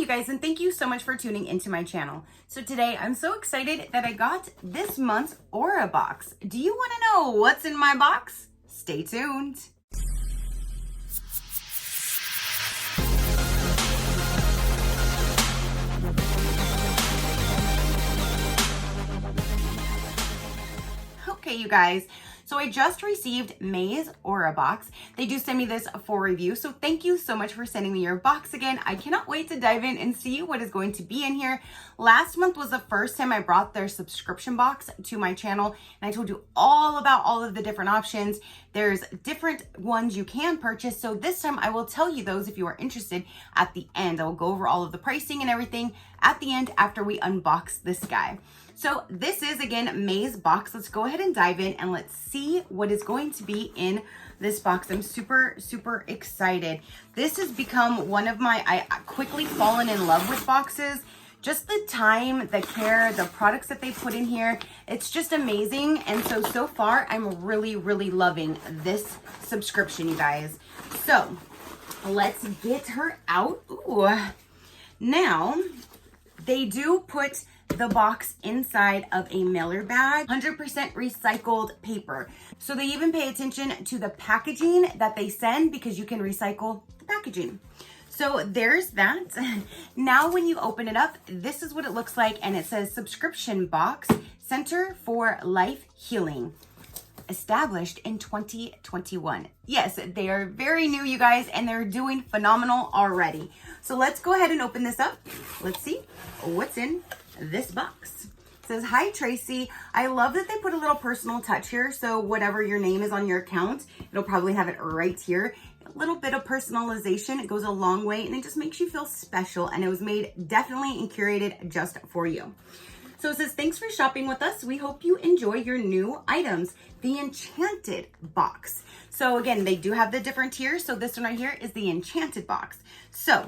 you guys, and thank you so much for tuning into my channel. So today I'm so excited that I got this month's Aura box. Do you want to know what's in my box? Stay tuned. Okay, you guys. So I just received May's Aura box. They do send me this for review, so thank you so much for sending me your box again. I cannot wait to dive in and see what is going to be in here. Last month was the first time I brought their subscription box to my channel, and I told you all about all of the different options. There's different ones you can purchase, so this time I will tell you those if you are interested at the end. I will go over all of the pricing and everything at the end after we unbox this guy. So this is, again, May's box. Let's go ahead and dive in and let's see what is going to be in this box. I'm super, super excited. This has become one of my, I quickly fallen in love with boxes. Just the time, the care, the products that they put in here, it's just amazing. And so far, I'm really, really loving this subscription, you guys. So let's get her out. Ooh. Now, they do put the box inside of a mailer bag, 100% recycled paper. So they even pay attention to the packaging that they send because you can recycle the packaging. So there's that. Now when you open it up, this is what it looks like, and it says subscription box, Center for Life Healing, established in 2021. Yes, they are very new, you guys, and they're doing phenomenal already. So let's go ahead and open this up. Let's see what's in this box. It says, "Hi Tracy, I love that they put a little personal touch here. So whatever your name is on your account, it'll probably have it right here. A little bit of personalization, it goes a long way, and it just makes you feel special. And it was made definitely and curated just for you." So it says, "Thanks for shopping with us. We hope you enjoy your new items, the Enchanted box." So again, they do have the different tiers. So this one right here is the Enchanted box. So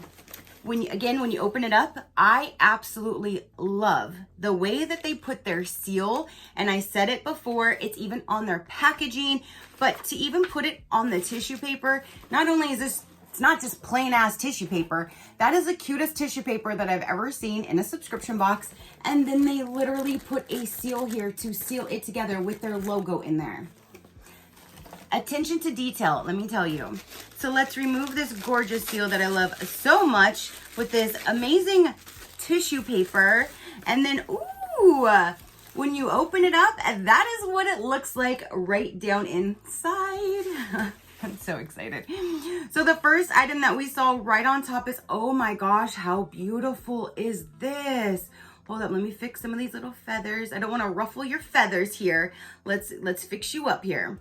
when you open it up, I absolutely love the way that they put their seal. And I said it before, it's even on their packaging, but to even put it on the tissue paper, not only is this, it's not just plain ass tissue paper, that is the cutest tissue paper that I've ever seen in a subscription box. And then they literally put a seal here to seal it together with their logo in there. Attention to detail, let me tell you. So let's remove this gorgeous seal that I love so much with this amazing tissue paper. And then, ooh, when you open it up, that is what it looks like right down inside. I'm so excited. So the first item that we saw right on top is, oh my gosh, how beautiful is this? Hold up, let me fix some of these little feathers. I don't want to ruffle your feathers here. Let's fix you up here.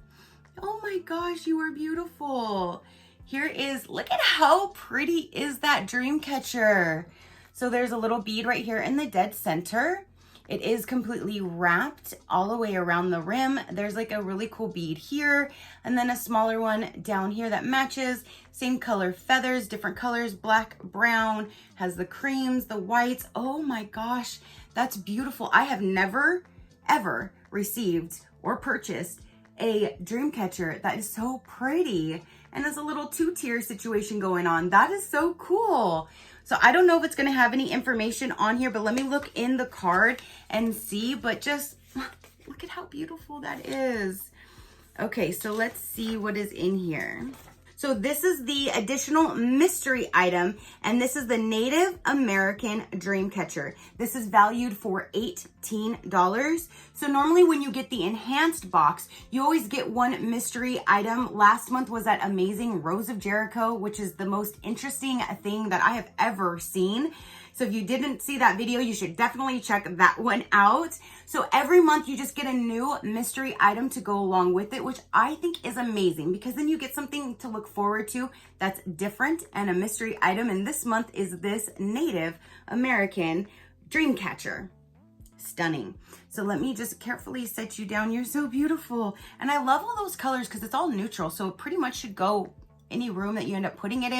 Oh my gosh, you are beautiful. Here is, look at how pretty is that dream catcher. So there's a little bead right here in the dead center. It is completely wrapped all the way around the rim. There's like a really cool bead here, and then a smaller one down here that matches. Same color feathers, different colors, black, brown, has the creams, the whites. Oh my gosh, that's beautiful. I have never, ever received or purchased a dream catcher that is so pretty, and there's a little two-tier situation going on. That is so cool. So I don't know if it's going to have any information on here, but let me look in the card and see. But just look at how beautiful that is. Okay, so let's see what is in here. So this is the additional mystery item, and this is the Native American Dream Catcher. This is valued for $18. So normally when you get the enhanced box, you always get one mystery item. Last month was that amazing Rose of Jericho, which is the most interesting thing that I have ever seen. So if you didn't see that video, you should definitely check that one out. So every month you just get a new mystery item to go along with it, which I think is amazing because then you get something to look forward to that's different and a mystery item. And this month is this Native American Dream Catcher. Stunning. So let me just carefully set you down. You're so beautiful. And I love all those colors because it's all neutral. So it pretty much should go any room that you end up putting it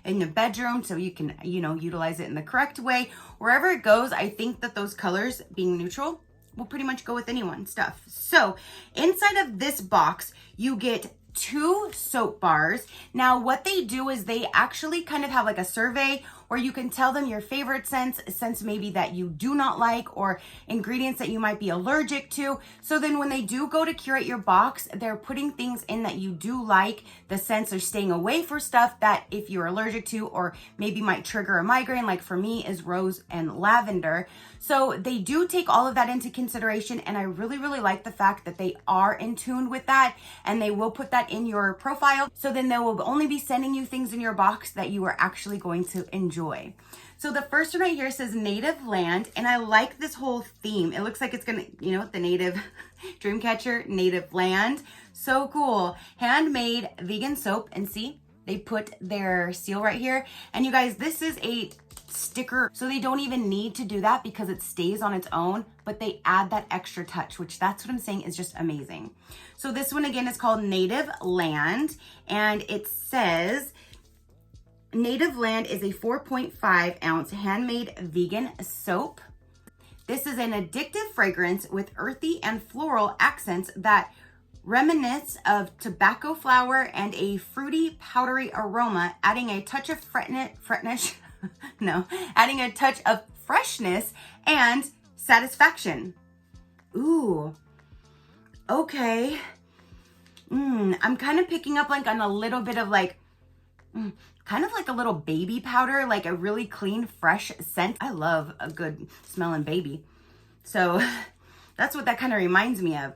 in the bedroom, so you can, utilize it in the correct way. Wherever it goes, I think that those colors being neutral will pretty much go with anyone's stuff. So inside of this box, you get 2 soap bars. Now what they do is they actually kind of have like a survey or you can tell them your favorite scents maybe that you do not like, or ingredients that you might be allergic to. So then when they do go to curate your box, they're putting things in that you do like. The scents are staying away for stuff that if you're allergic to or maybe might trigger a migraine, like for me is rose and lavender. So they do take all of that into consideration, and I really, really like the fact that they are in tune with that, and they will put that in your profile. So then they will only be sending you things in your box that you are actually going to enjoy. So the first one right here says Native Land, and I like this whole theme. It looks like it's gonna, you know, the native dream catcher, Native Land. So cool. Handmade vegan soap, and see, they put their seal right here. And you guys, this is a sticker, so they don't even need to do that because it stays on its own, but they add that extra touch, which that's what I'm saying is just amazing. So this one again is called Native Land, and it says Native Land is a 4.5 ounce handmade vegan soap. This is an addictive fragrance with earthy and floral accents that reminisce of tobacco flower and a fruity, powdery aroma, adding a touch of adding a touch of freshness and satisfaction. Ooh, okay. I'm kind of picking up like on a little bit of like, kind of like a little baby powder, like a really clean, fresh scent. I love a good smelling baby. So that's what that kind of reminds me of.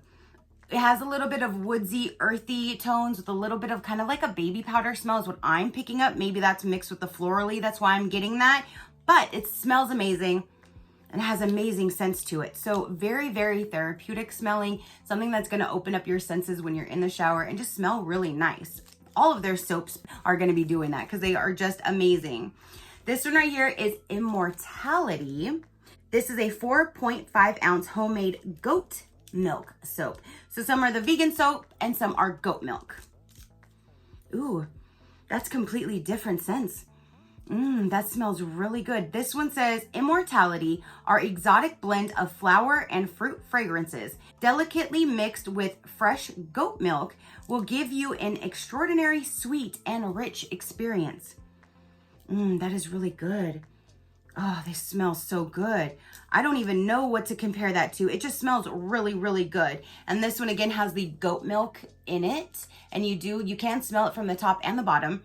It has a little bit of woodsy, earthy tones with a little bit of kind of like a baby powder smell is what I'm picking up. Maybe that's mixed with the florally. That's why I'm getting that. But it smells amazing and has amazing scents to it. So very, very therapeutic smelling. Something that's going to open up your senses when you're in the shower and just smell really nice. All of their soaps are going to be doing that because they are just amazing. This one right here is Immortality. This is a 4.5 ounce homemade goat milk soap. So some are the vegan soap and some are goat milk. Ooh, that's completely different scents. That smells really good. This one says Immortality, our exotic blend of flower and fruit fragrances, delicately mixed with fresh goat milk, will give you an extraordinary sweet and rich experience. That is really good. Oh, they smell so good. I don't even know what to compare that to. It just smells really, really good. And this one again has the goat milk in it. And you can smell it from the top and the bottom.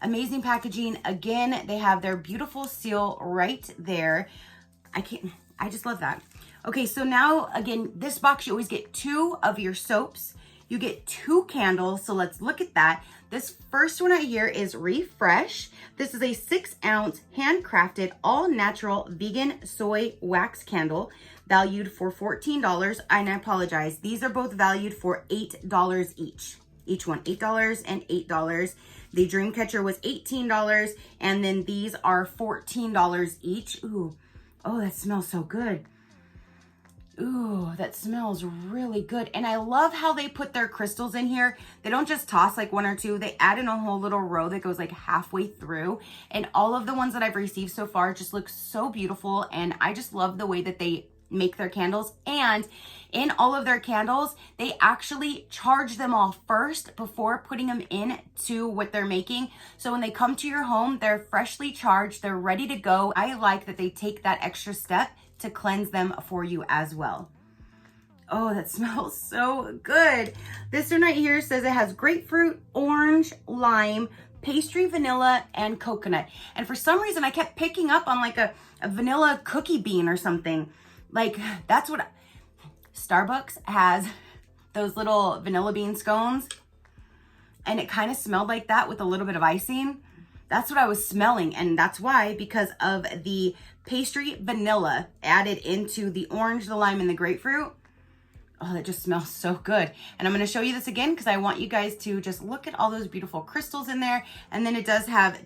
Amazing packaging. Again, they have their beautiful seal right there. I just love that. Okay, so now again, this box, you always get 2 of your soaps. You get 2 candles, so let's look at that. This first one right here is Refresh. This is a 6 ounce handcrafted all natural vegan soy wax candle valued for $14. And I apologize, these are both valued for $8 each. Each one, $8 and $8. The Dreamcatcher was $18, and then these are $14 each. Ooh, oh, that smells so good. Ooh, that smells really good. And I love how they put their crystals in here. They don't just toss like 1 or 2. They add in a whole little row that goes like halfway through. And all of the ones that I've received so far just look so beautiful. And I just love the way that they make their candles. And in all of their candles, they actually charge them all first before putting them into what they're making. So when they come to your home, they're freshly charged. They're ready to go. I like that they take that extra step to cleanse them for you as well. Oh, that smells so good. This one right here says it has grapefruit, orange, lime, pastry, vanilla, and coconut. And for some reason, I kept picking up on like a vanilla cookie bean or something. Like that's what Starbucks has, those little vanilla bean scones. And it kind of smelled like that with a little bit of icing. That's what I was smelling, and that's why, because of the pastry vanilla added into the orange, the lime, and the grapefruit. Oh, that just smells so good. And I'm going to show you this again because I want you guys to just look at all those beautiful crystals in there. And then it does have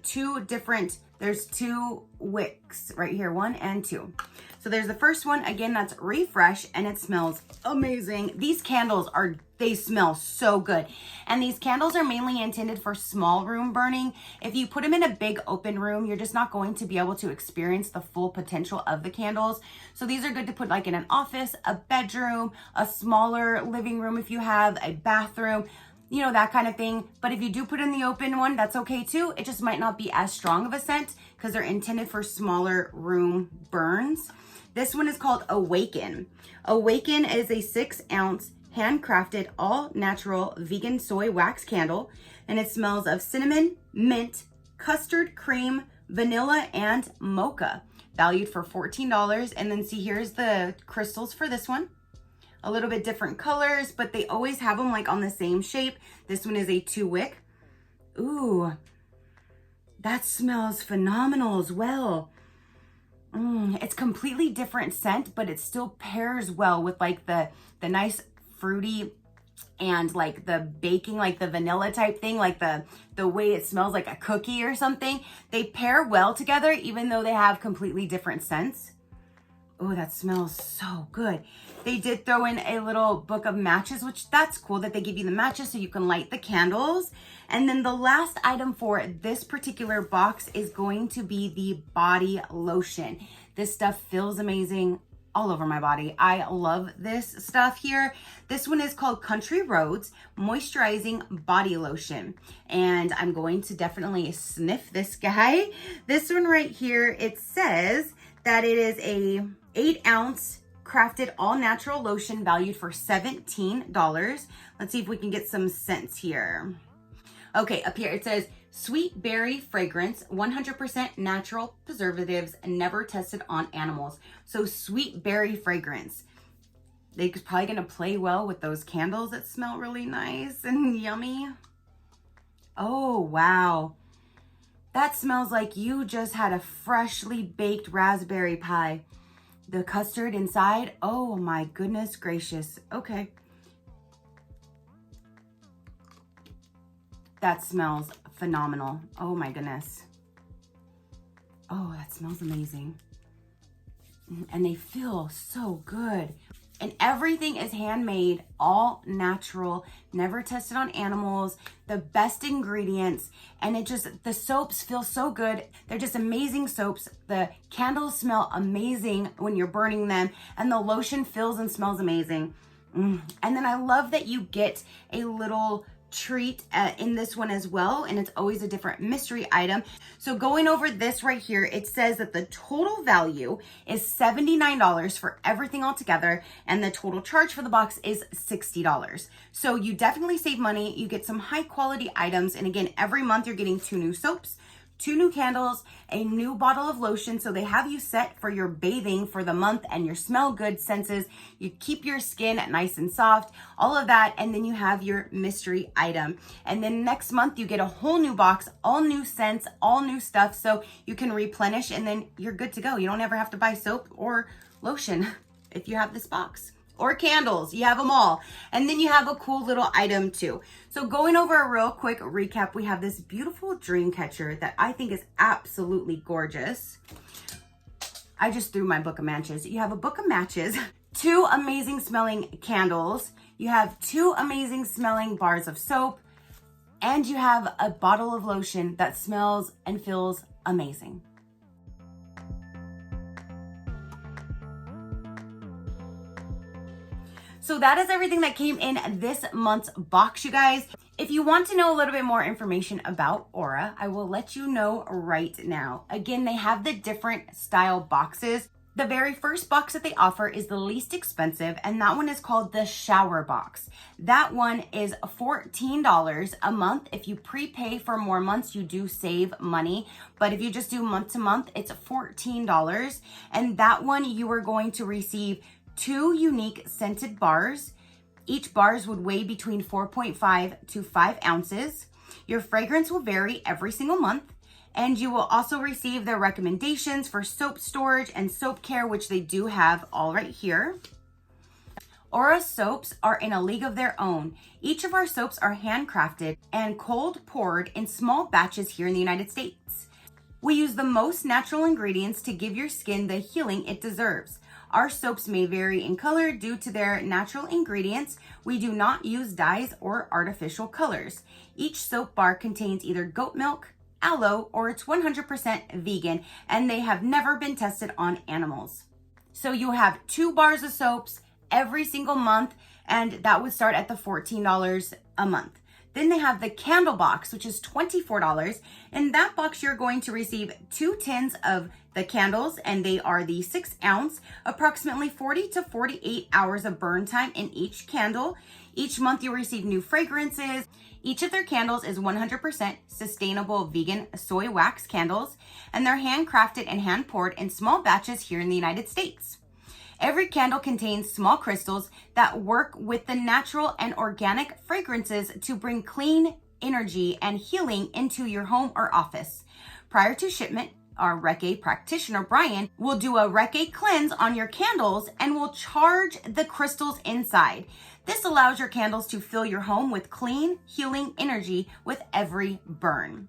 there's 2 wicks right here, 1 and 2. So there's the first one, again, that's Refresh, and it smells amazing. These candles they smell so good. And these candles are mainly intended for small room burning. If you put them in a big open room, you're just not going to be able to experience the full potential of the candles. So these are good to put like in an office, a bedroom, a smaller living room if you have, a bathroom. you know, that kind of thing. But if you do put in the open one, that's okay too. It just might not be as strong of a scent because they're intended for smaller room burns. This one is called Awaken. Awaken is a 6-ounce handcrafted all natural vegan soy wax candle, and it smells of cinnamon, mint, custard cream, vanilla, and mocha, valued for $14. And then see, here's the crystals for this one. A little bit different colors, but they always have them like on the same shape. This one is a 2-wick. Ooh, that smells phenomenal as well. It's completely different scent, but it still pairs well with like the nice fruity and like the baking, like the vanilla type thing, like the way it smells like a cookie or something. They pair well together, even though they have completely different scents. Oh, that smells so good. They did throw in a little book of matches, which that's cool that they give you the matches so you can light the candles. And then the last item for this particular box is going to be the body lotion. This stuff feels amazing all over my body. I love this stuff here. This one is called Country Roads Moisturizing Body Lotion. And I'm going to definitely sniff this guy. This one right here, it says that it is a 8-ounce crafted all natural lotion valued for $17. Let's see if we can get some scents here. Okay, up here it says sweet berry fragrance, 100% natural preservatives, never tested on animals. So sweet berry fragrance. They're probably gonna play well with those candles that smell really nice and yummy. Oh, wow. That smells like you just had a freshly baked raspberry pie. The custard inside, oh my goodness gracious. Okay. That smells phenomenal. Oh my goodness. Oh, that smells amazing. And they feel so good. And everything is handmade, all natural, never tested on animals, the best ingredients. And the soaps feel so good. They're just amazing soaps. The candles smell amazing when you're burning them, and the lotion feels and smells amazing. And then I love that you get a little treat in this one as well, and it's always a different mystery item. So going over this right here, it says that the total value is $79 for everything all together, and the total charge for the box is $60. So you definitely save money. You get some high quality items, and again, every month you're getting 2 new soaps, 2 new candles, a new bottle of lotion. So they have you set for your bathing for the month and your smell good senses. You keep your skin nice and soft, all of that. And then you have your mystery item. And then next month you get a whole new box, all new scents, all new stuff. So you can replenish and then you're good to go. You don't ever have to buy soap or lotion if you have this box. Or candles, you have them all. And then you have a cool little item too. So going over a real quick recap, we have this beautiful dream catcher that I think is absolutely gorgeous. I just threw my book of matches. You have a book of matches, 2 amazing smelling candles, you have 2 amazing smelling bars of soap, and you have a bottle of lotion that smells and feels amazing. So that is everything that came in this month's box, you guys. If you want to know a little bit more information about au.ra, I will let you know right now. Again, they have the different style boxes. The very first box that they offer is the least expensive, and that one is called the shower box. That one is $14 a month. If you prepay for more months, you do save money. But if you just do month to month, it's $14. And that one you are going to receive 2 unique scented bars. Each bars would weigh between 4.5 to 5 ounces. Your fragrance will vary every single month. And you will also receive their recommendations for soap storage and soap care, which they do have all right here. au.ra soaps are in a league of their own. Each of our soaps are handcrafted and cold poured in small batches here in the United States. We use the most natural ingredients to give your skin the healing it deserves. Our soaps may vary in color due to their natural ingredients. We do not use dyes or artificial colors. Each soap bar contains either goat milk, aloe, or it's 100% vegan, and they have never been tested on animals. So you have 2 bars of soaps every single month, and that would start at the $14 a month. Then they have the candle box, which is $24. In that box, you're going to receive 2 tins of the candles, and they are the 6 ounce, approximately 40 to 48 hours of burn time in each candle. Each month you'll receive new fragrances. Each of their candles is 100% sustainable vegan soy wax candles, and they're handcrafted and hand poured in small batches here in the United States. Every candle contains small crystals that work with the natural and organic fragrances to bring clean energy and healing into your home or office. Prior to shipment, our Reiki practitioner, Brian, will do a Reiki cleanse on your candles and will charge the crystals inside. This allows your candles to fill your home with clean, healing energy with every burn.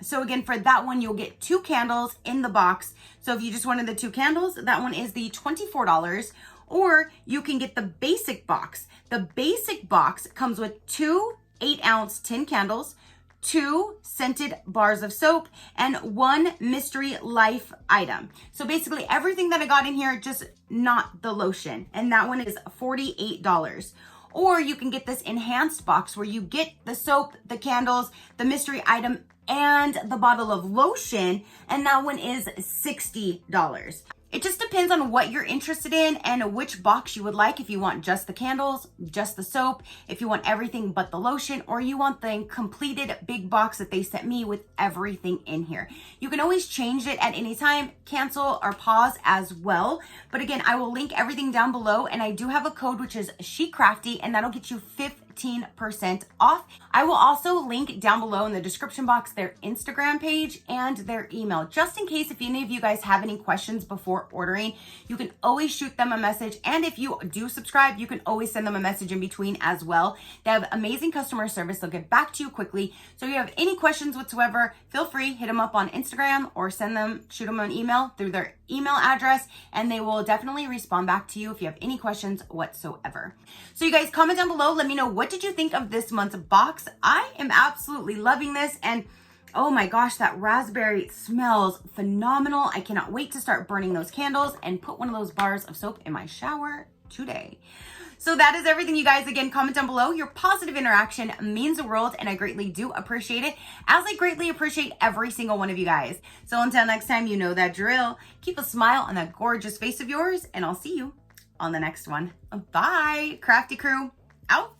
So again, for that one, you'll get 2 candles in the box. So if you just wanted the 2 candles, that one is the $24, or you can get the basic box. The basic box comes with 2 8-ounce tin candles, 2 scented bars of soap, and 1 mystery life item. So basically everything that I got in here, just not the lotion. And that one is $48. Or you can get this enhanced box where you get the soap, the candles, the mystery item, and the bottle of lotion, and that one is $60. It just depends on what you're interested in and which box you would like. If you want just the candles, just the soap, if you want everything but the lotion, or you want the completed big box that they sent me with everything in here. You can always change it at any time, cancel or pause as well. But again, I will link everything down below, and I do have a code which is SheCrafty, and that'll get you 15% off. I will also link down below in the description box their Instagram page and their email, just in case if any of you guys have any questions before ordering. You can always shoot them a message, and if you do subscribe, you can always send them a message in between as well. They have amazing customer service. They'll get back to you quickly. So if you have any questions whatsoever, feel free, hit them up on Instagram or shoot them an email through their email address, and they will definitely respond back to you if you have any questions whatsoever. So you guys, comment down below, let me know, what did you think of this month's box? I am absolutely loving this, and oh my gosh, that raspberry smells phenomenal. I cannot wait to start burning those candles and put one of those bars of soap in my shower today. So that is everything, you guys. Again, comment down below. Your positive interaction means the world, and I greatly do appreciate it, as I greatly appreciate every single one of you guys. So until next time, you know that drill. Keep a smile on that gorgeous face of yours, and I'll see you on the next one. Bye, Crafty crew. Out.